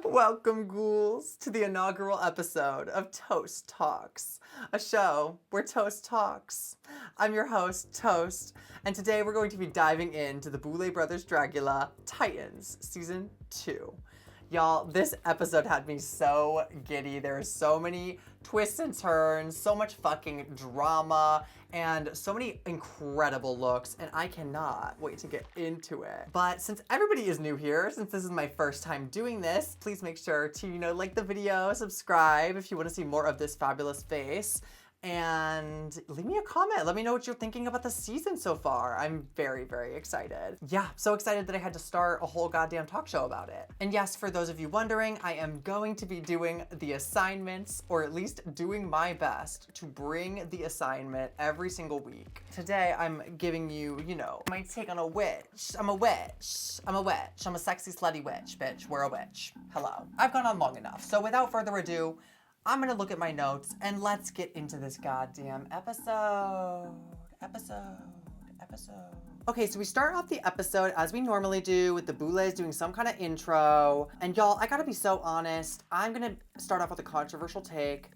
Welcome, ghouls, to the inaugural episode of Toast Talks, a show where Toast talks. I'm your host, Toast, and today we're going to be diving into the Boulet Brothers Dragula Titans Season 2. Y'all, this episode had me so giddy. There are so many twists and turns, so much fucking drama, and so many incredible looks, and I cannot wait to get into it. But since everybody is new here, since this is my first time doing this, please make sure to, like the video, subscribe if you want to see more of this fabulous face, and leave me a comment. Let me know what you're thinking about the season so far. I'm very, very excited. Yeah, so excited that I had to start a whole goddamn talk show about it. And yes, for those of you wondering, I am going to be doing the assignments, or at least doing my best to bring the assignment every single week. Today, I'm giving you, my take on a witch. I'm a witch. I'm a witch. I'm a sexy, slutty witch, bitch. We're a witch. Hello. I've gone on long enough. So without further ado, I'm gonna look at my notes and let's get into this goddamn episode. Okay, so we start off the episode as we normally do with the Boulets doing some kind of intro. And y'all, I gotta be so honest. I'm gonna start off with a controversial take.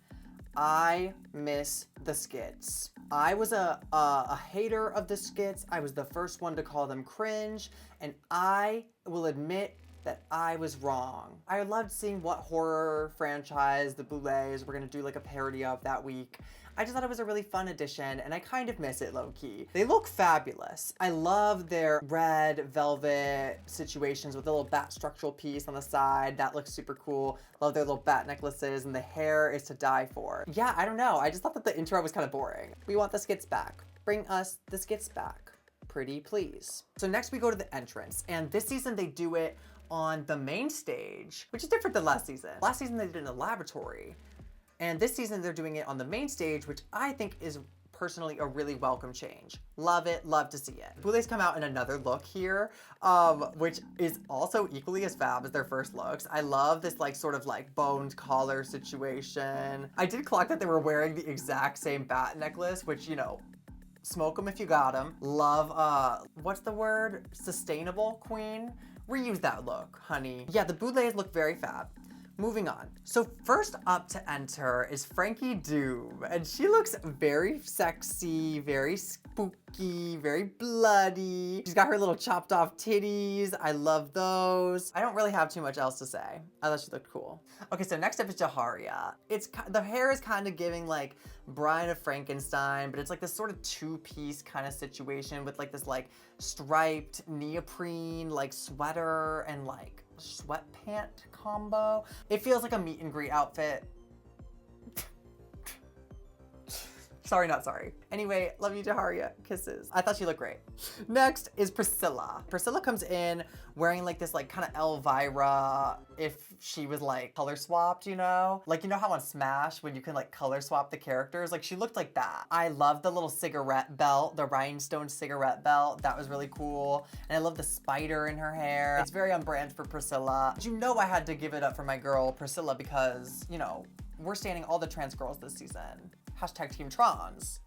I miss the skits. I was a hater of the skits. I was the first one to call them cringe. And I will admit that I was wrong. I loved seeing what horror franchise the Boulets were gonna do like a parody of that week. I just thought it was a really fun addition, and I kind of miss it low-key. They look fabulous. I love their red velvet situations with a little bat structural piece on the side. That looks super cool. Love their little bat necklaces, and the hair is to die for. Yeah, I don't know. I just thought that the intro was kind of boring. We want the skits back. Bring us the skits back. Pretty please. So next we go to the entrance, and this season they do it on the main stage, which is different than last season. Last season they did it in a laboratory, and this season they're doing it on the main stage, which I think is personally a really welcome change. Love it, love to see it. Boulets come out in another look here, which is also equally as fab as their first looks. I love this sort of boned collar situation. I did clock that they were wearing the exact same bat necklace, which, smoke them if you got them. Love, what's the word? Sustainable queen? Reuse that look, honey. Yeah, the Boulets look very fab. Moving on. So first up to enter is Frankie Doom, and she looks very sexy, very spooky, very bloody. She's got her little chopped off titties. I love those. I don't really have too much else to say. I thought she looked cool. Okay, so next up is Jaharia. The hair is kind of giving Bride of Frankenstein, but it's this sort of two-piece kind of situation with this striped neoprene sweater and sweatpant combo. It feels like a meet and greet outfit. Sorry, not sorry. Anyway, love you, Jaharia. Kisses. I thought she looked great. Next is Priscilla. Priscilla comes in wearing this kind of Elvira, if she was color swapped, you know how on Smash when you can color swap the characters? She looked like that. I love the little cigarette belt, the rhinestone cigarette belt. That was really cool. And I love the spider in her hair. It's very on brand for Priscilla. But I had to give it up for my girl Priscilla because, we're standing all the trans girls this season. Hashtag Team Trans.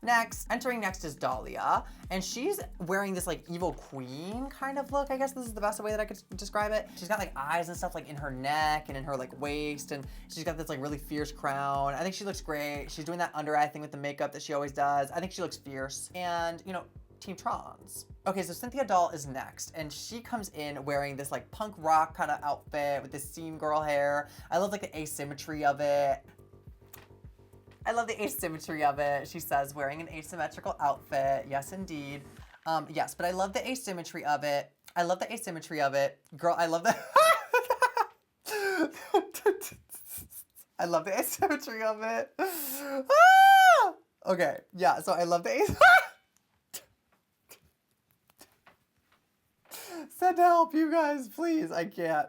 Entering next is Dahlia, and she's wearing this evil queen kind of look. I guess this is the best way that I could describe it. She's got eyes and stuff in her neck and in her waist, and she's got this really fierce crown. I think she looks great. She's doing that under eye thing with the makeup that she always does. I think she looks fierce, and Team Trans. Okay, so Cynthia Doll is next, and she comes in wearing this punk rock kind of outfit with this scene girl hair. I love the asymmetry of it. She says, wearing an asymmetrical outfit. Yes, indeed. Yes, but I love the asymmetry of it. Girl, I love that. I love the asymmetry of it. Ah! Okay, yeah, so I love the asymmetry. Send help, you guys, please. I can't.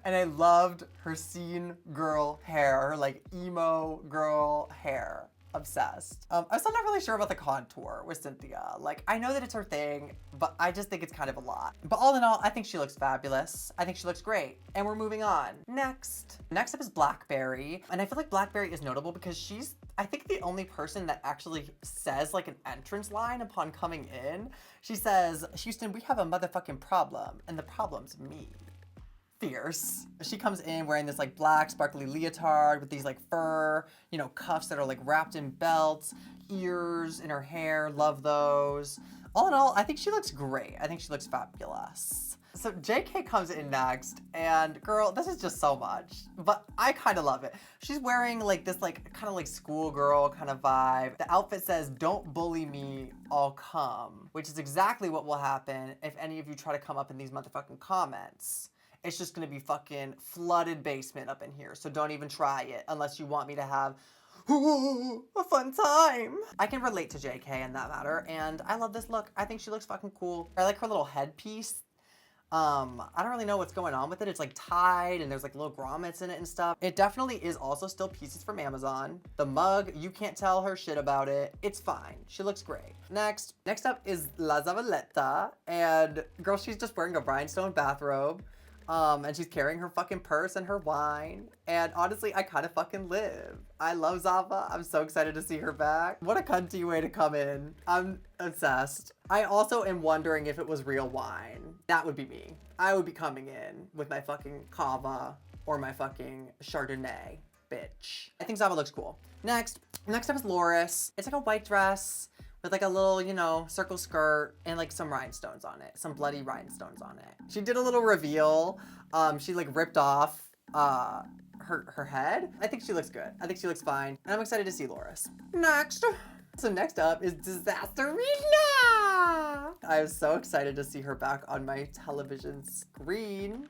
And I loved her scene girl hair, her emo girl hair. Obsessed. I'm still not really sure about the contour with Cynthia. I know that it's her thing, but I just think it's kind of a lot. But all in all, I think she looks fabulous. I think she looks great. And we're moving on. Next up is Blackberry. And I feel like Blackberry is notable because she's, I think, the only person that actually says an entrance line upon coming in. She says, "Houston, we have a motherfucking problem, and the problem's me." fierce. She comes in wearing this like black sparkly leotard with these like fur, you know, cuffs that are like wrapped in belts, ears in her hair, love those. All in all, I think she looks great. I think she looks fabulous. So JK comes in next, and girl, this is just so much, but I kind of love it. She's wearing like this like kind of like schoolgirl kind of vibe. The outfit says, "Don't bully me, I'll come," which is exactly what will happen if any of you try to come up in these motherfucking comments. It's just gonna be fucking flooded basement up in here, so don't even try it unless you want me to have a fun time. I can relate to JK in that matter, and I love this look. I think she looks fucking cool. I like her little headpiece. I don't really know what's going on with it. It's like tied and there's like little grommets in it and stuff. It definitely is also still pieces from Amazon. The mug, you can't tell her shit about it. It's fine. She looks great. Next up is La Zavaleta, and girl, she's just wearing a rhinestone bathrobe. And she's carrying her fucking purse and her wine. And honestly, I kind of fucking live. I love Zava. I'm so excited to see her back. What a cunty way to come in. I'm obsessed. I also am wondering if it was real wine. That would be me. I would be coming in with my fucking cava or my fucking Chardonnay, bitch. I think Zava looks cool. Next up is Loris. It's like a white dress with like a little, you know, circle skirt and like some rhinestones on it. Some bloody rhinestones on it. She did a little reveal. She like ripped off her head. I think she looks good. I think she looks fine. And I'm excited to see Loris. So next up is Disasterina. I was so excited to see her back on my television screen.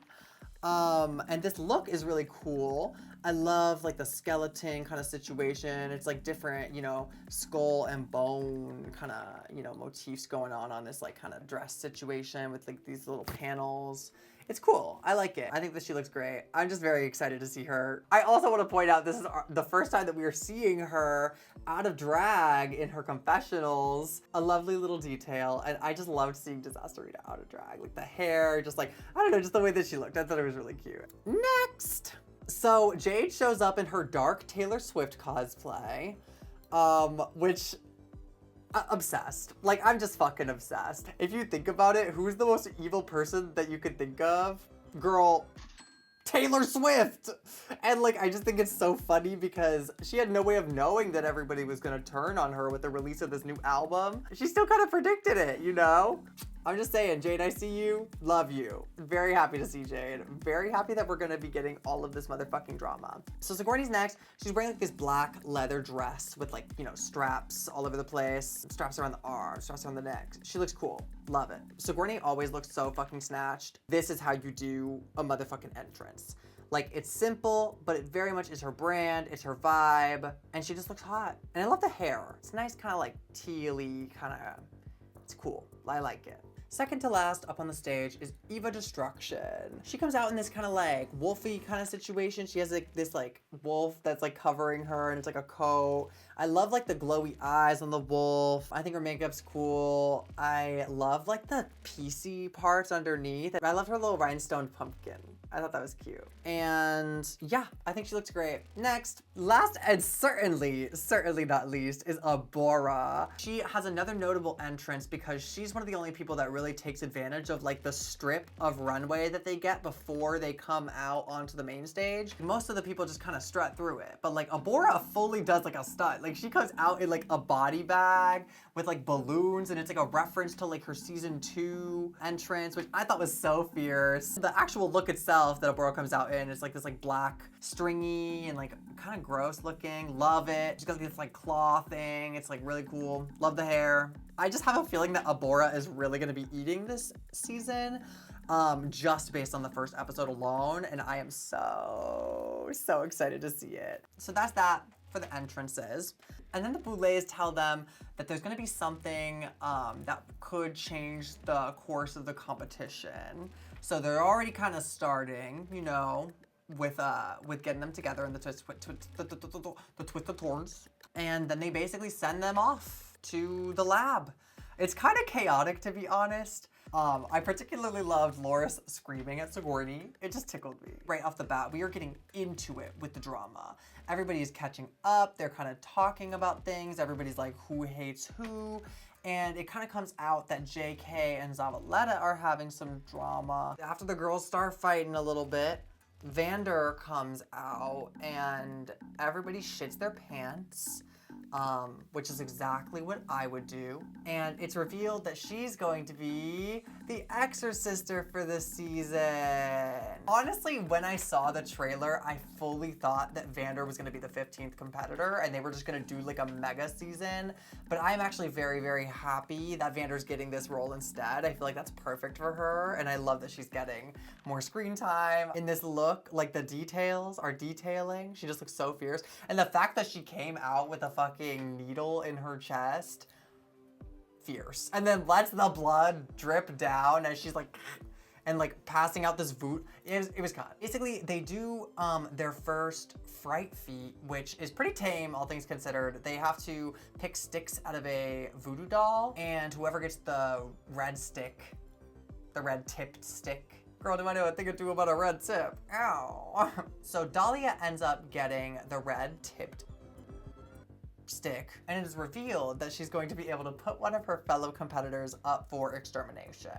And this look is really cool. I love like the skeleton kind of situation. It's like different, you know, skull and bone kind of, you know, motifs going on this like kind of dress situation with like these little panels. It's cool. I like it. I think that she looks great. I'm just very excited to see her. I also want to point out this is the first time that we are seeing her out of drag in her confessionals. A lovely little detail. And I just loved seeing Disasterina out of drag. Like the hair, just like, I don't know, just the way that she looked. I thought it was really cute. Next. So Jade shows up in her dark Taylor Swift cosplay, which obsessed. Like, I'm just fucking obsessed. If you think about it, who's the most evil person that you could think of? Girl, Taylor Swift. And like, I just think it's so funny because she had no way of knowing that everybody was gonna turn on her with the release of this new album. She still kind of predicted it, you know? I'm just saying, Jade, I see you, love you. Very happy to see Jade. Very happy that we're gonna be getting all of this motherfucking drama. So Sigourney's next. She's wearing like this black leather dress with like, you know, straps all over the place. Straps around the arms, straps around the neck. She looks cool, love it. Sigourney always looks so fucking snatched. This is how you do a motherfucking entrance. Like, it's simple, but it very much is her brand, it's her vibe, and she just looks hot. And I love the hair. It's nice, kind of like tealy, kind of, it's cool. I like it. Second to last up on the stage is Eva Destruction. She comes out in this kind of like wolfy kind of situation. She has like this like wolf that's like covering her and it's like a coat. I love like the glowy eyes on the wolf. I think her makeup's cool. I love like the piecey parts underneath. I love her little rhinestone pumpkin. I thought that was cute. And yeah, I think she looks great. Next, last and certainly not least is Abora. She has another notable entrance because she's one of the only people that really takes advantage of like the strip of runway that they get before they come out onto the main stage. Most of the people just kind of strut through it, but like Abora fully does like a stunt. Like she comes out in like a body bag with like balloons and it's like a reference to like her season 2 entrance, which I thought was so fierce. The actual look itself that Abora comes out in is like this like black stringy and like kind of gross looking. Love it. She's got this like claw thing. It's like really cool. Love the hair. I just have a feeling that Abora is really going to be eating this season, just based on the first episode alone, and I am so excited to see it. So that's that for the entrances. And then the Boulets tell them that there's going to be something that could change the course of the competition. So they're already kind of starting, you know, with getting them together in the Twisted Tours. And then they basically send them off to the lab. It's kind of chaotic, to be honest. I particularly loved Loris screaming at Sigourney. It just tickled me. Right off the bat, we are getting into it with the drama. Everybody is catching up. They're kind of talking about things. Everybody's like, who hates who? And it kind of comes out that JK and Zavaleta are having some drama. After the girls start fighting a little bit, Vander comes out and everybody shits their pants, which is exactly what I would do. And it's revealed that she's going to be the exorcister for this season. Honestly, when I saw the trailer, I fully thought that Vander was gonna be the 15th competitor and they were just gonna do like a mega season. But I'm actually very, very happy that Vander's getting this role instead. I feel like that's perfect for her. And I love that she's getting more screen time. In this look, like the details are detailing. She just looks so fierce. And the fact that she came out with a fucking needle in her chest, fierce. And then lets the blood drip down as she's like, and like passing out this voodoo. It was kind. Basically, they do their first fright feat, which is pretty tame, all things considered. They have to pick sticks out of a voodoo doll, and whoever gets the red stick, the red tipped stick. Girl, do I know a thing or two about a red tip? Ow. So Dahlia ends up getting the red tipped stick, and it is revealed that she's going to be able to put one of her fellow competitors up for extermination.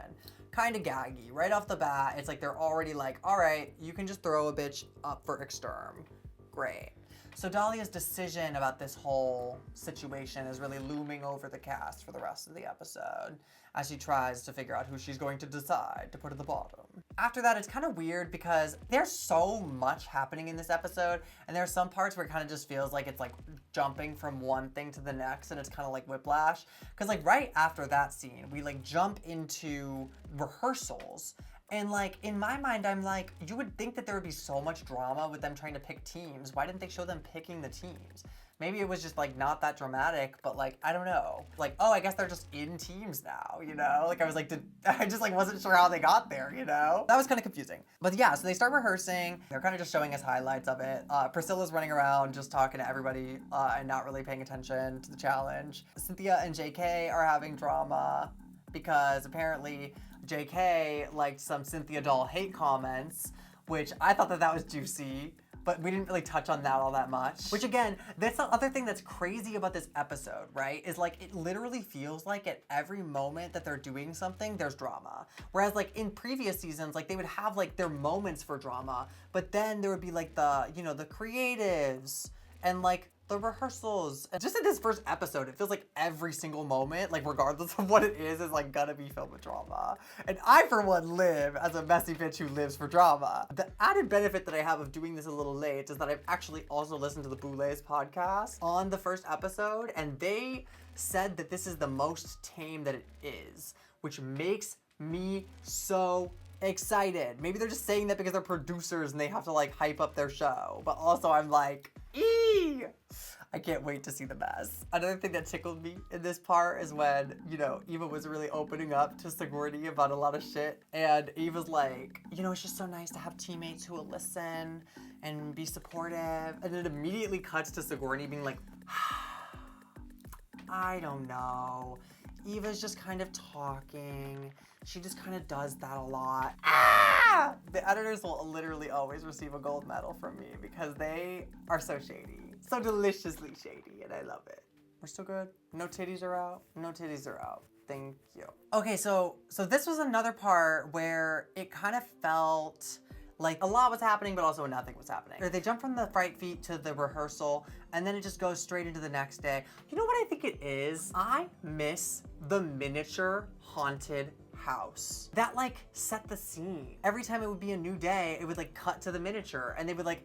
Kind of gaggy. Right off the bat, it's like they're already like, all right, you can just throw a bitch up for exterm. Great. So Dahlia's decision about this whole situation is really looming over the cast for the rest of the episode as she tries to figure out who she's going to decide to put at the bottom. After that, it's kind of weird because there's so much happening in this episode, and there are some parts where it kind of just feels like it's like jumping from one thing to the next, and it's kind of like whiplash. Because like right after that scene, we like jump into rehearsals. And like, in my mind, I'm like, you would think that there would be so much drama with them trying to pick teams. Why didn't they show them picking the teams? Maybe it was just like not that dramatic, but like, I don't know. Like, oh, I guess they're just in teams now, you know? Like I was like, I just like wasn't sure how they got there, you know? That was kind of confusing. But yeah, so they start rehearsing. They're kind of just showing us highlights of it. Priscilla's running around just talking to everybody and not really paying attention to the challenge. Cynthia and JK are having drama because apparently JK liked some Cynthia doll hate comments, which I thought that was juicy, but we didn't really touch on that all that much. Which again, that's the other thing that's crazy about this episode, right? Is like, it literally feels like at every moment that they're doing something, there's drama. Whereas like in previous seasons, like they would have like their moments for drama, but then there would be like the, you know, the creatives and like the rehearsals. And just in this first episode, it feels like every single moment, like regardless of what it is like gonna be filled with drama. And I, for one, live as a messy bitch who lives for drama. The added benefit that I have of doing this a little late is that I've actually also listened to the Boulets podcast on the first episode, and they said that this is the most tame that it is, which makes me so excited. Maybe they're just saying that because they're producers and they have to like hype up their show, but also I'm like, eee! I can't wait to see the mess. Another thing that tickled me in this part is when, you know, Eva was really opening up to Sigourney about a lot of shit. And Eva's like, you know, it's just so nice to have teammates who will listen and be supportive. And then it immediately cuts to Sigourney being like, I don't know. Eva's just kind of talking. She just kind of does that a lot. Ah! The editors will literally always receive a gold medal from me because they are so shady. So deliciously shady, and I love it. We're still good? No titties are out? No titties are out. Thank you. Okay, so this was another part where it kind of felt like a lot was happening, but also nothing was happening. They jump from the fright feat to the rehearsal, and then it just goes straight into the next day. You know what I think it is? I miss the miniature haunted house. That like set the scene. Every time it would be a new day, it would like cut to the miniature, and they would like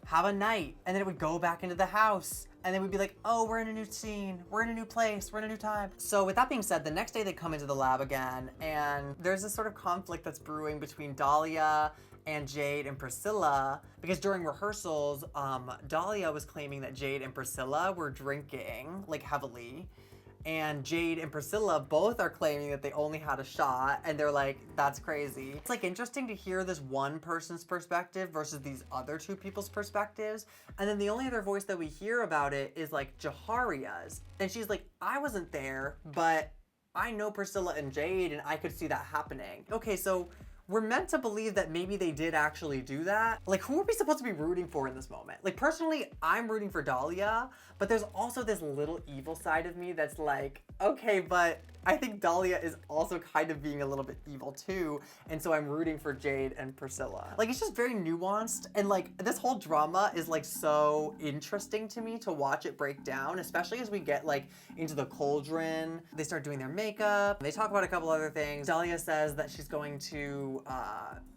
have a night, and then it would go back into the house, and then we'd be like, oh, we're in a new scene, we're in a new place, we're in a new time. So with that being said, the next day they come into the lab again, and there's this sort of conflict that's brewing between Dahlia and Jade and Priscilla, because during rehearsals, Dahlia was claiming that Jade and Priscilla were drinking, like heavily, and Jade and Priscilla both are claiming that they only had a shot, and they're like, that's crazy. It's like interesting to hear this one person's perspective versus these other two people's perspectives, and then the only other voice that we hear about it is like Jaharia's, and she's like, I wasn't there, but I know Priscilla and Jade, and I could see that happening. Okay, so we're meant to believe that maybe they did actually do that. Like, who are we supposed to be rooting for in this moment? Like, personally, I'm rooting for Dahlia, but there's also this little evil side of me that's like, okay, but I think Dahlia is also kind of being a little bit evil too, and so I'm rooting for Jade and Priscilla. Like, it's just very nuanced, and like, this whole drama is like so interesting to me to watch it break down, especially as we get like into the cauldron. They start doing their makeup, they talk about a couple other things. Dahlia says that she's going to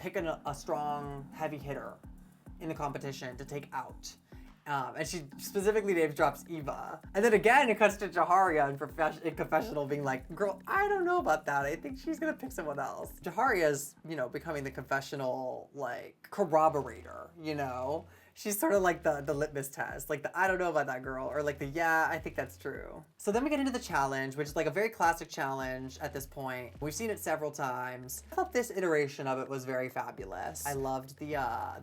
pick a strong, heavy hitter in the competition to take out. And she specifically name drops Eva. And then again, it cuts to Jaharia in confessional being like, girl, I don't know about that. I think she's gonna pick someone else. Jaharia's, you know, becoming the confessional, like, corroborator, you know? She's sort of like the litmus test, like the I don't know about that girl, or like the yeah, I think that's true. So then we get into the challenge, which is like a very classic challenge at this point. We've seen it several times. I thought this iteration of it was very fabulous. I loved the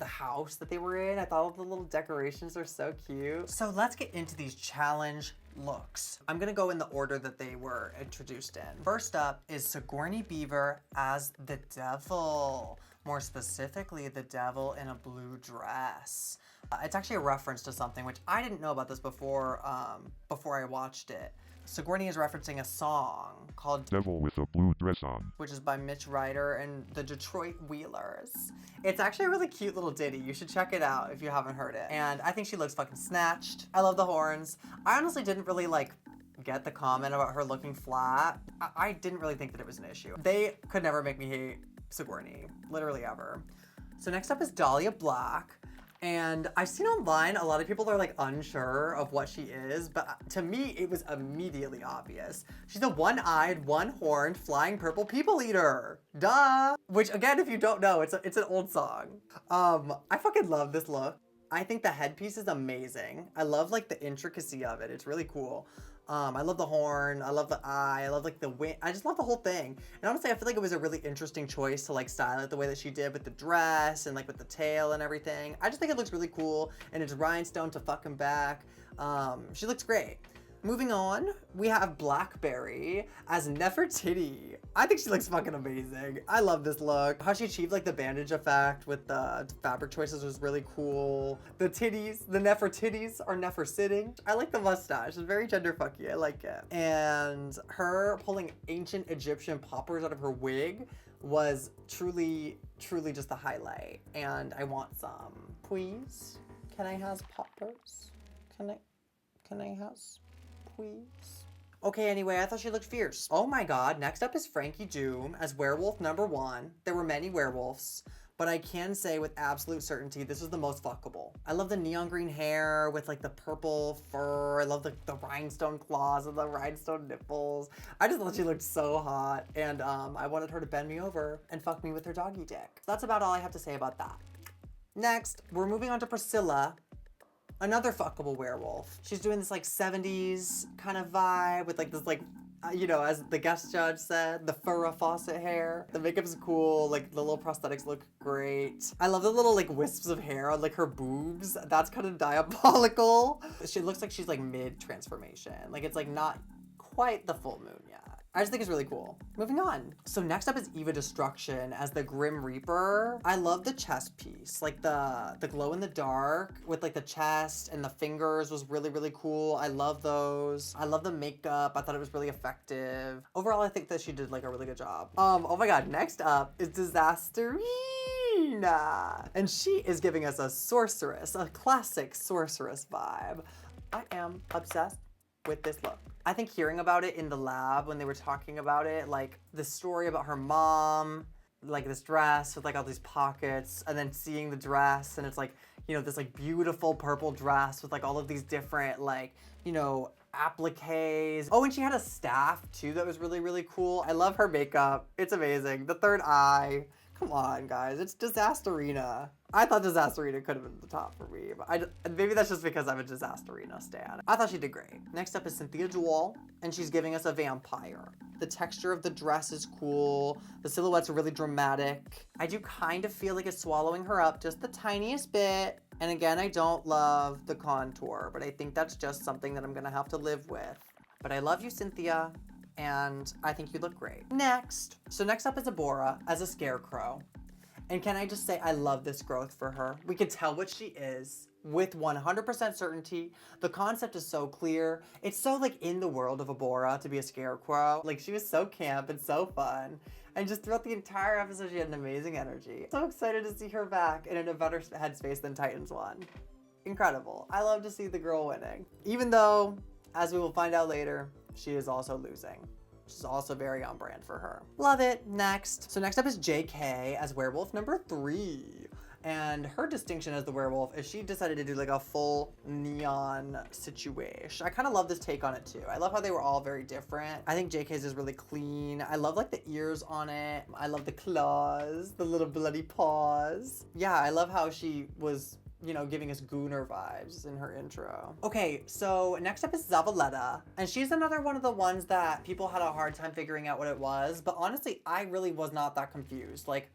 house that they were in. I thought all the little decorations are so cute. So let's get into these challenge looks. I'm gonna go in the order that they were introduced in. First up is Sigourney Beaver as the devil. More specifically, the devil in a blue dress. It's actually a reference to something which I didn't know about this before I watched it. Sigourney is referencing a song called Devil with a Blue Dress On, which is by Mitch Ryder and the Detroit Wheelers. It's actually a really cute little ditty. You should check it out if you haven't heard it. And I think she looks fucking snatched. I love the horns. I honestly didn't really like get the comment about her looking flat. I didn't really think that it was an issue. They could never make me hate Sigourney, literally ever. So next up is Dahlia Black. And I've seen online a lot of people are like unsure of what she is, but to me it was immediately obvious. She's a one-eyed, one-horned, flying purple people eater. Duh! Which again, if you don't know, it's an old song. I fucking love this look. I think the headpiece is amazing. I love like the intricacy of it. It's really cool. I love the horn, I love the eye, I love like the wing, I just love the whole thing. And honestly, I feel like it was a really interesting choice to like style it the way that she did with the dress and like with the tail and everything. I just think it looks really cool and it's rhinestone to fucking back. She looks great. Moving on, we have Blackberry as Nefertiti. I think she looks fucking amazing. I love this look. How she achieved like the bandage effect with the fabric choices was really cool. The titties, the Nefertitis are never sitting. I like the mustache. It's very genderfucky. I like it. And her pulling ancient Egyptian poppers out of her wig was truly, truly just the highlight. And I want some. Please? Can I have poppers? Can I have? Please. Okay, anyway, I thought she looked fierce. Oh my god, next up is Frankie Doom as werewolf number 1. There were many werewolves, but I can say with absolute certainty this was the most fuckable. I love the neon green hair with like the purple fur. I love the rhinestone claws and the rhinestone nipples. I just thought she looked so hot, and I wanted her to bend me over and fuck me with her doggy dick. So that's about all I have to say about that. Next, we're moving on to Priscilla. Another fuckable werewolf. She's doing this like 70s kind of vibe with like this like, you know, as the guest judge said, the Farrah Fawcett hair. The makeup's cool, like the little prosthetics look great. I love the little like wisps of hair on like her boobs. That's kind of diabolical. She looks like she's like mid-transformation. Like it's like not quite the full moon yet. I just think it's really cool. Moving on. So next up is Eva Destruction as the Grim Reaper. I love the chest piece. Like the glow in the dark with like the chest and the fingers was really, really cool. I love those. I love the makeup. I thought it was really effective. Overall, I think that she did like a really good job. Oh my god, next up is Disasterina. And she is giving us a sorceress, a classic sorceress vibe. I am obsessed with this look. I think hearing about it in the lab when they were talking about it, like the story about her mom, like this dress with like all these pockets, and then seeing the dress and it's like, you know, this like beautiful purple dress with like all of these different like, you know, appliques. Oh, and she had a staff too that was really, really cool. I love her makeup. It's amazing. The third eye. Come on, guys. It's Disasterina. I thought Disasterina could have been at the top for me, but maybe that's just because I'm a Disasterina stan. I thought she did great. Next up is Cynthia Jewel, and she's giving us a vampire. The texture of the dress is cool. The silhouettes are really dramatic. I do kind of feel like it's swallowing her up just the tiniest bit. And again, I don't love the contour, but I think that's just something that I'm gonna have to live with. But I love you, Cynthia. And I think you look great. Next up is Abora as a scarecrow. And can I just say, I love this growth for her. We can tell what she is with 100% certainty. The concept is so clear. It's so like in the world of Abora to be a scarecrow. Like she was so camp and so fun. And just throughout the entire episode, she had an amazing energy. So excited to see her back and in a better headspace than Titans 1. Incredible. I love to see the girl winning. Even though, as we will find out later, she is also losing. Which is also very on brand for her. Love it. Next. So next up is JK as werewolf number 3. And her distinction as the werewolf is she decided to do like a full neon situation. I kind of love this take on it too. I love how they were all very different. I think JK's is really clean. I love like the ears on it. I love the claws, the little bloody paws. Yeah, I love how she was, you know, giving us Gooner vibes in her intro. Okay, so next up is Zavaleta, and she's another one of the ones that people had a hard time figuring out what it was, but honestly, I really was not that confused. Like,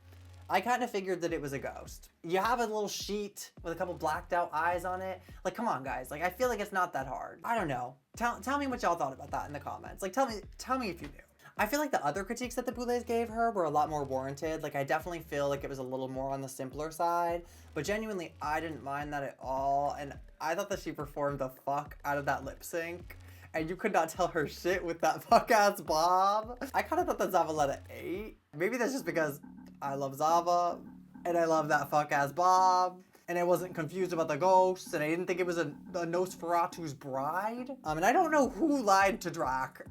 I kind of figured that it was a ghost. You have a little sheet with a couple blacked out eyes on it. Like, come on, guys. Like, I feel like it's not that hard. I don't know. Tell me what y'all thought about that in the comments. Like, tell me if you knew. I feel like the other critiques that the Boulets gave her were a lot more warranted. Like, I definitely feel like it was a little more on the simpler side. But genuinely, I didn't mind that at all. And I thought that she performed the fuck out of that lip sync. And you could not tell her shit with that fuck-ass bob. I kind of thought that Zavaleta ate. Maybe that's just because I love Zava, and I love that fuck-ass bob, and I wasn't confused about the ghosts, and I didn't think it was a Nosferatu's bride. And I don't know who lied to Drac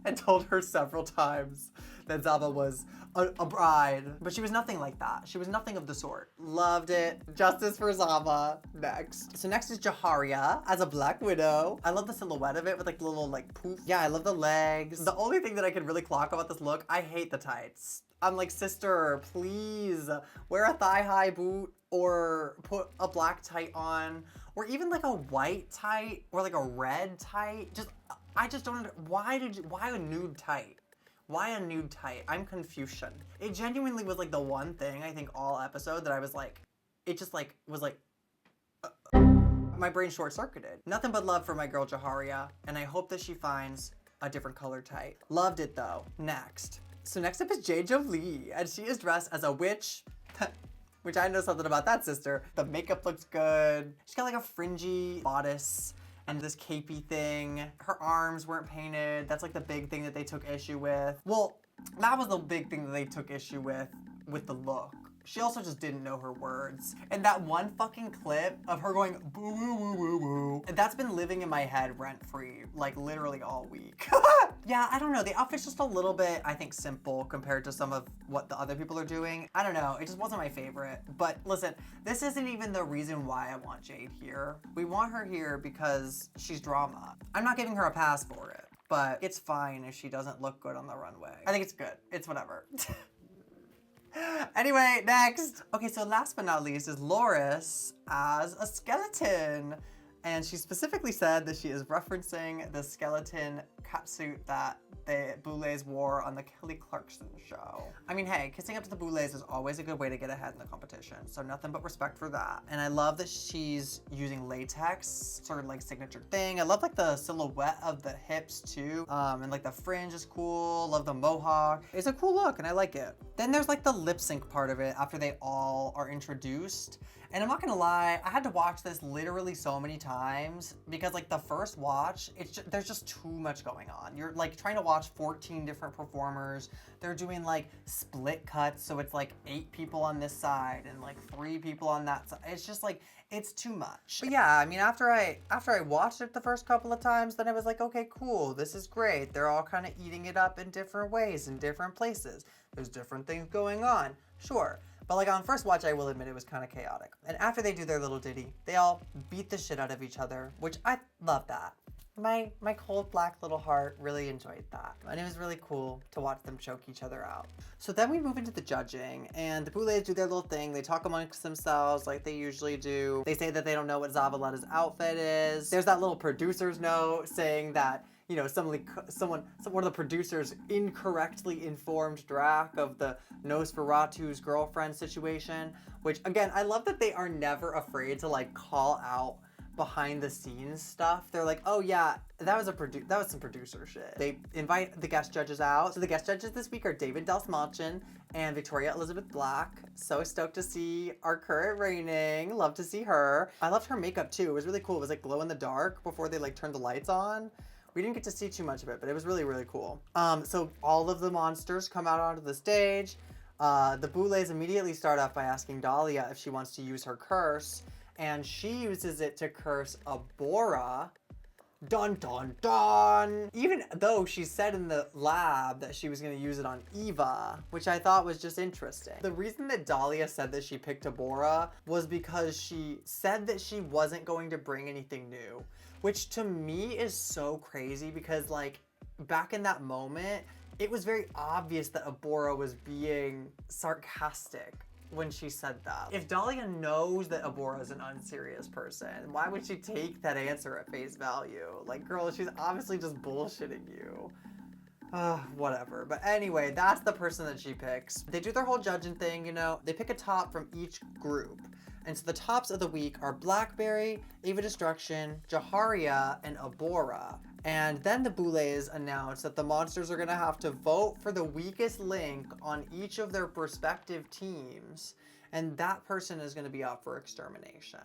and told her several times that Zava was a bride, but she was nothing like that. She was nothing of the sort. Loved it. Justice for Zava. Next. So next is Jaharia as a Black Widow. I love the silhouette of it with like the little like poof. Yeah, I love the legs. The only thing that I can really clock about this look, I hate the tights. I'm like, sister, please wear a thigh-high boot or put a black tight on, or even like a white tight or like a red tight. I just don't, why a nude tight? Why a nude tight? I'm confusion. It genuinely was like the one thing I think all episode that I was like, it just like, was like, my brain short-circuited. Nothing but love for my girl Jaharia, and I hope that she finds a different color tight. Loved it though. Next. So next up is Jay Jolie, and she is dressed as a witch, which I know something about that, sister. The makeup looks good. She's got like a fringy bodice and this capey thing. Her arms weren't painted. That's like the big thing that they took issue with. Well, that was the big thing that they took issue with the look. She also just didn't know her words. And that one fucking clip of her going boo woo woo woo woo, that's been living in my head rent-free, like literally all week. Yeah, I don't know. The outfit's just a little bit, I think, simple compared to some of what the other people are doing. I don't know. It just wasn't my favorite. But listen, this isn't even the reason why I want Jade here. We want her here because she's drama. I'm not giving her a pass for it, but it's fine if she doesn't look good on the runway. I think it's good. It's whatever. Anyway, next. Okay, so last but not least is Loris as a skeleton. And she specifically said that she is referencing the skeleton catsuit that the Boulets wore on the Kelly Clarkson show. I mean, hey, kissing up to the Boulets is always a good way to get ahead in the competition, so nothing but respect for that. And I love that she's using latex, sort of like signature thing. I love like the silhouette of the hips too, and like the fringe is cool. Love the mohawk. It's a cool look and I like it. Then there's like the lip sync part of it after they all are introduced. And I'm not gonna lie, I had to watch this literally so many times because like the first watch, there's just too much going on. You're like trying to watch 14 different performers. They're doing like split cuts, so it's like 8 people on this side and like 3 people on that side. It's just like, it's too much. But yeah, I mean, after I watched it the first couple of times, then I was like, okay, cool, this is great. They're all kind of eating it up in different ways, in different places. There's different things going on, sure. But like on first watch, I will admit it was kind of chaotic. And after they do their little ditty, they all beat the shit out of each other, which I love that. My cold black little heart really enjoyed that. And it was really cool to watch them choke each other out. So then we move into the judging, and the Boulets do their little thing. They talk amongst themselves like they usually do. They say that they don't know what Zavaleta's outfit is. There's that little producer's note saying that, you know, one of the producers incorrectly informed Drac of the Nosferatu's girlfriend situation, which again, I love that they are never afraid to like call out behind the scenes stuff. They're like, oh yeah, that was some producer shit. They invite the guest judges out. So the guest judges this week are David Delsmalchin and Victoria Elizabeth Black. So stoked to see our current reigning. Love to see her. I loved her makeup too. It was really cool. It was like glow in the dark before they like turned the lights on. We didn't get to see too much of it, but it was really, really cool. So all of the monsters come out onto the stage. The Boulets immediately start off by asking Dahlia if she wants to use her curse, and she uses it to curse Abora. Dun dun dun! Even though she said in the lab that she was going to use it on Eva, which I thought was just interesting. The reason that Dahlia said that she picked Abora was because she said that she wasn't going to bring anything new, which to me is so crazy because like back in that moment, it was very obvious that Abora was being sarcastic when she said that. If Dahlia knows that Abora is an unserious person, why would she take that answer at face value? Like, girl, she's obviously just bullshitting you. Whatever. But anyway, that's the person that she picks. They do their whole judging thing, you know. They pick a top from each group. And so the tops of the week are Blackberry, Eva Destruction, Jaharia, and Abora. And then the Boulets announce that the monsters are gonna have to vote for the weakest link on each of their respective teams. And that person is gonna be up for extermination.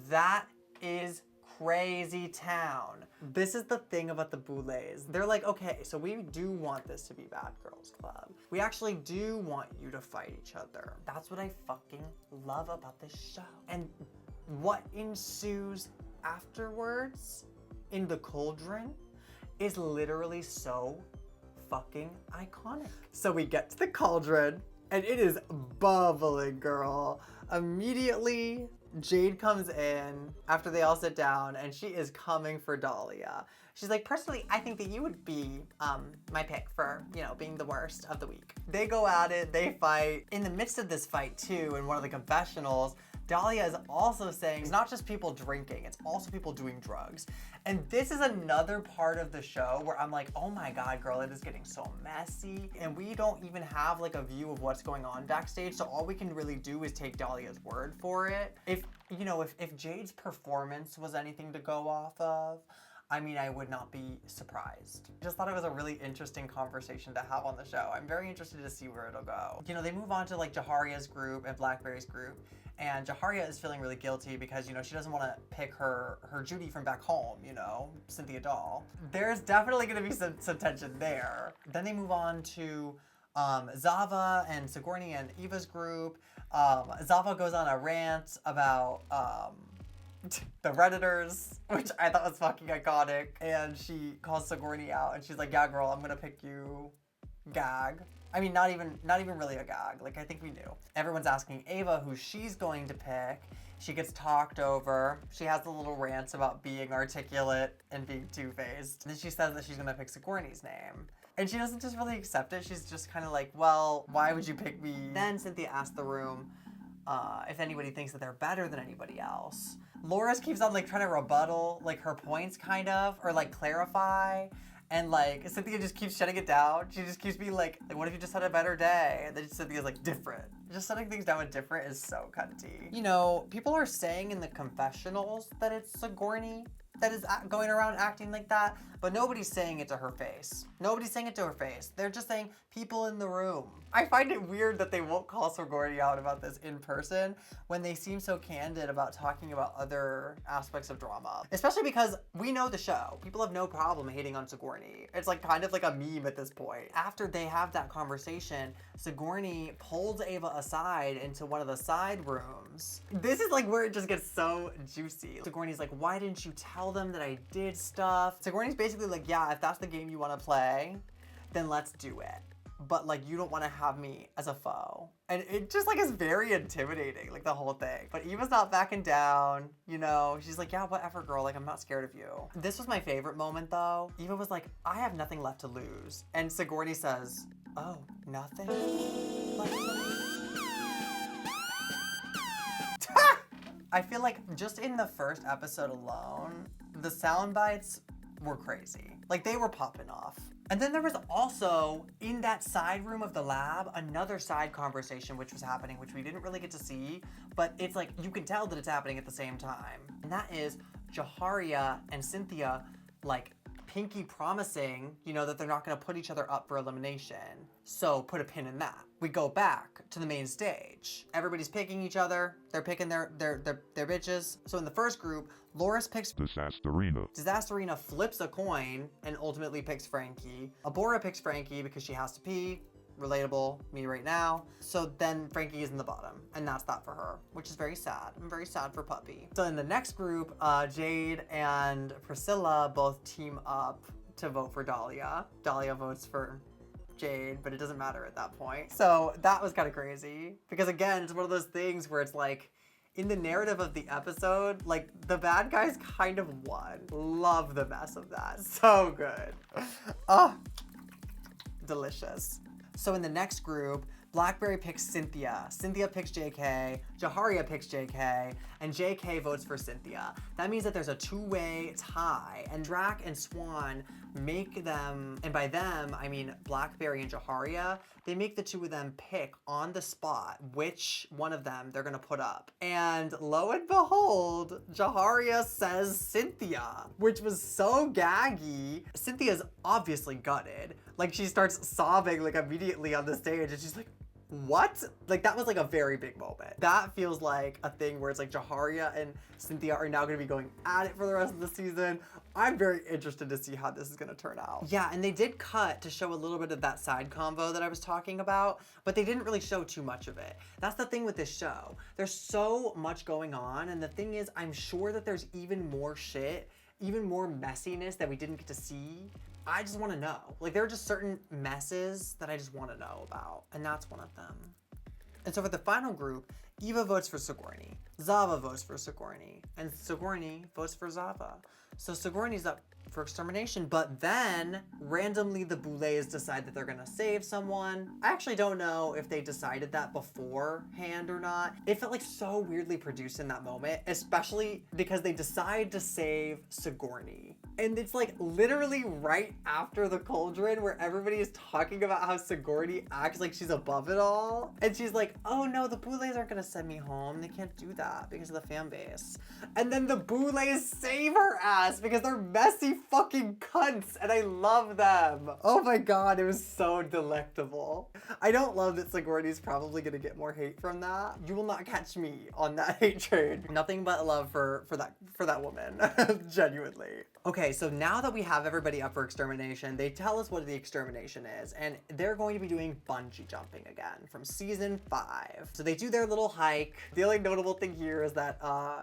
That is crazy town. This is the thing about the Boulets. They're like, okay, so we do want this to be Bad Girls Club. We actually do want you to fight each other. That's what I fucking love about this show. And what ensues afterwards in the cauldron is literally so fucking iconic. So we get to the cauldron and it is bubbling, girl. Immediately, Jade comes in after they all sit down and she is coming for Dahlia. She's like, personally, I think that you would be my pick for, you know, being the worst of the week. They go at it, they fight. In the midst of this fight too, in one of the confessionals, Dahlia is also saying it's not just people drinking, it's also people doing drugs. And this is another part of the show where I'm like, oh my God, girl, it is getting so messy. And we don't even have like a view of what's going on backstage. So all we can really do is take Dahlia's word for it. If Jade's performance was anything to go off of, I mean, I would not be surprised. I just thought it was a really interesting conversation to have on the show. I'm very interested to see where it'll go. You know, they move on to like Jaharia's group and Blackberry's group. And Jaharia is feeling really guilty because, you know, she doesn't want to pick her Judy from back home, you know, Cynthia Doll. There's definitely going to be some tension there. Then they move on to Zava and Sigourney and Eva's group. Zava goes on a rant about the Redditors, which I thought was fucking iconic. And she calls Sigourney out and she's like, yeah, girl, I'm going to pick you. Gag. I mean, not even really a gag. Like, I think we knew. Everyone's asking Ava who she's going to pick. She gets talked over. She has the little rants about being articulate and being two-faced. And then she says that she's gonna pick Sigourney's name. And she doesn't just really accept it. She's just kind of like, well, why would you pick me? Then Cynthia asks the room if anybody thinks that they're better than anybody else. Loris keeps on like trying to rebuttal like her points kind of, or like clarify. And like, Cynthia just keeps shutting it down. She just keeps being like, what if you just had a better day? And then Cynthia's like, different. Just shutting things down with different is so cunty. You know, people are saying in the confessionals that it's Sigourney that is going around acting like that, but nobody's saying it to her face. Nobody's saying it to her face. They're just saying people in the room. I find it weird that they won't call Sigourney out about this in person when they seem so candid about talking about other aspects of drama. Especially because we know the show. People have no problem hating on Sigourney. It's like kind of like a meme at this point. After they have that conversation, Sigourney pulls Ava aside into one of the side rooms. This is like where it just gets so juicy. Sigourney's like, why didn't you tell them that I did stuff? Sigourney's basically like, yeah, if that's the game you want to play, then let's do it. But like, you don't want to have me as a foe. And it just like is very intimidating, like the whole thing. But Eva's not backing down, you know? She's like, yeah, whatever, girl, like I'm not scared of you. This was my favorite moment though. Eva was like, I have nothing left to lose. And Sigourney says, oh, nothing left to lose? I feel like just in the first episode alone, the sound bites were crazy. Like they were popping off. And then there was also, in that side room of the lab, another side conversation which was happening, which we didn't really get to see, but it's like, you can tell that it's happening at the same time. And that is Jaharia and Cynthia, like, pinky promising, you know, that they're not gonna put each other up for elimination. So put a pin in that. We go back to the main stage. Everybody's picking each other. They're picking their bitches. So in the first group, Loris picks Disasterina. Disasterina flips a coin and ultimately picks Frankie. Abora picks Frankie because she has to pee. Relatable, me right now. So then Frankie is in the bottom, and that's that for her, which is very sad. I'm very sad for Puppy. So in the next group, Jade and Priscilla both team up to vote for Dahlia. Dahlia votes for Jade, but it doesn't matter at that point. So that was kind of crazy, because again, it's one of those things where it's like, in the narrative of the episode, like, the bad guys kind of won. Love the mess of that. So good. Oh, delicious. So in the next group, Blackberry picks Cynthia. Cynthia picks JK. Jaharia picks JK. And JK votes for Cynthia. That means that there's a two-way tie. And Drac and Swan make them, and by them, I mean Blackberry and Jaharia, they make the two of them pick on the spot which one of them they're gonna put up. And lo and behold, Jaharia says Cynthia, which was so gaggy. Cynthia's obviously gutted. Like, she starts sobbing like immediately on the stage, and she's like, what? Like, that was like a very big moment. That feels like a thing where it's like Jaharia and Cynthia are now gonna be going at it for the rest of the season. I'm very interested to see how this is gonna turn out. Yeah, and they did cut to show a little bit of that side convo that I was talking about, but they didn't really show too much of it. That's the thing with this show. There's so much going on, and the thing is, I'm sure that there's even more shit, even more messiness that we didn't get to see. I just want to know. Like, there are just certain messes that I just want to know about, and that's one of them. And so for the final group, Eva votes for Sigourney, Zava votes for Sigourney, and Sigourney votes for Zava. So Sigourney's up for extermination, but then randomly the Boulets decide that they're gonna save someone. I actually don't know if they decided that beforehand or not. It felt like so weirdly produced in that moment, especially because they decide to save Sigourney. And it's like literally right after the cauldron where everybody is talking about how Sigourney acts like she's above it all. And she's like, oh no, the Boulets aren't gonna send me home. They can't do that because of the fan base. And then the Boulets save her ass because they're messy fucking cunts and I love them. Oh my god, it was so delectable. I don't love that Sigourney's probably gonna get more hate from that. You will not catch me on that hate train. Nothing but love for that woman, genuinely. Okay, so now that we have everybody up for extermination, they tell us what the extermination is, and they're going to be doing bungee jumping again from season 5. So they do their little hike. The only notable thing here is that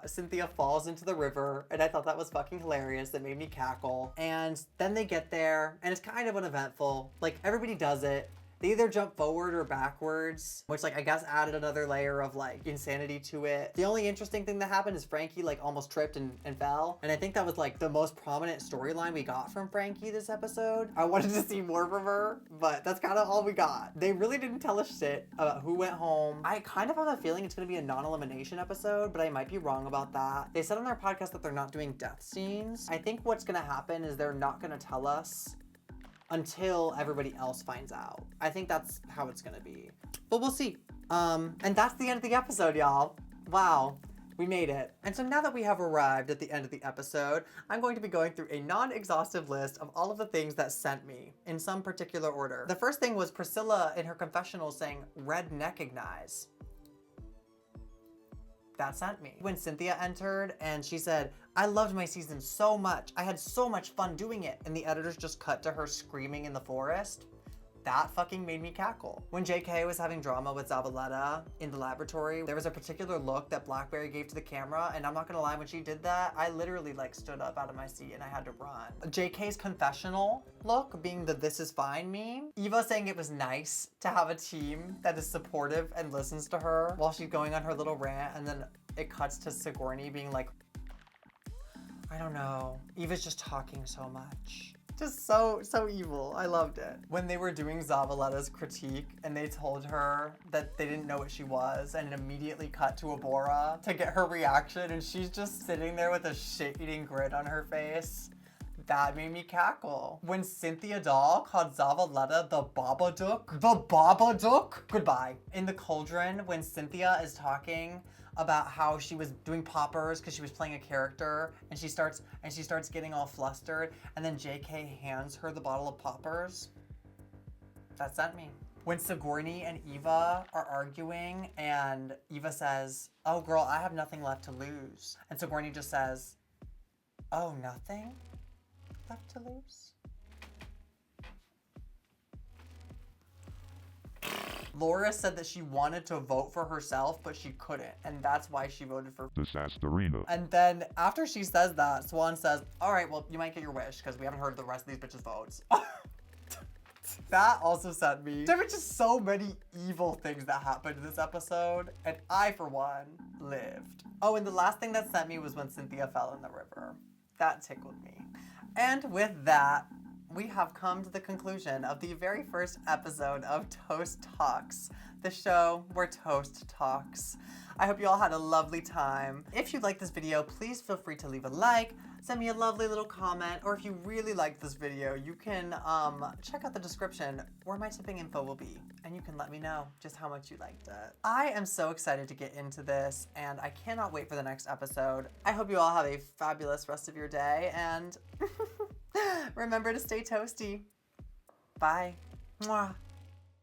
Cynthia falls into the river, and I thought that was fucking hilarious. That made me cackle. And then they get there, and it's kind of uneventful. Like, everybody does it. They either jump forward or backwards, which, like, I guess added another layer of, like, insanity to it. The only interesting thing that happened is Frankie, like, almost tripped and fell. And I think that was, like, the most prominent storyline we got from Frankie this episode. I wanted to see more from her, but that's kind of all we got. They really didn't tell us shit about who went home. I kind of have a feeling it's going to be a non-elimination episode, but I might be wrong about that. They said on their podcast that they're not doing death scenes. I think what's going to happen is they're not going to tell us until everybody else finds out. I think that's how it's gonna be. But we'll see. And that's the end of the episode, y'all. Wow, we made it. And so now that we have arrived at the end of the episode, I'm going to be going through a non-exhaustive list of all of the things that sent me in some particular order. The first thing was Priscilla in her confessional saying, "Redneckignize." That sent me. When Cynthia entered and she said, "I loved my season so much. I had so much fun doing it." And the editors just cut to her screaming in the forest. That fucking made me cackle. When JK was having drama with Zavaleta in the laboratory, there was a particular look that Blackberry gave to the camera, and I'm not gonna lie, when she did that, I literally like stood up out of my seat and I had to run. JK's confessional look being the "this is fine" meme. Eva saying it was nice to have a team that is supportive and listens to her while she's going on her little rant, and then it cuts to Sigourney being like, I don't know, Eva's just talking so much. Just so evil. I loved it. When they were doing Zavaleta's critique and they told her that they didn't know what she was, and it immediately cut to Abora to get her reaction, and she's just sitting there with a shit-eating grin on her face. That made me cackle. When Cynthia Doll called Zavaleta the Babadook. The Babadook? Goodbye. In the cauldron, when Cynthia is talking about how she was doing poppers because she was playing a character, and she starts getting all flustered, and then JK hands her the bottle of poppers. That sent me. When Sigourney and Eva are arguing and Eva says, "Oh girl, I have nothing left to lose." And Sigourney just says, "Oh, nothing left to lose?" Laura said that she wanted to vote for herself, but she couldn't, and that's why she voted for Disastarina. And then after she says that, Swan says, "All right, well, you might get your wish because we haven't heard the rest of these bitches' votes." That also sent me. There were just so many evil things that happened in this episode, and I, for one, lived. Oh, and the last thing that sent me was when Cynthia fell in the river. That tickled me. And with that, we have come to the conclusion of the very first episode of Toast Talks, the show where toast talks. I hope you all had a lovely time. If you liked this video, please feel free to leave a like, send me a lovely little comment, or if you really liked this video, you can check out the description where my tipping info will be, and you can let me know just how much you liked it. I am so excited to get into this, and I cannot wait for the next episode. I hope you all have a fabulous rest of your day, and remember to stay toasty. Bye. Mwah.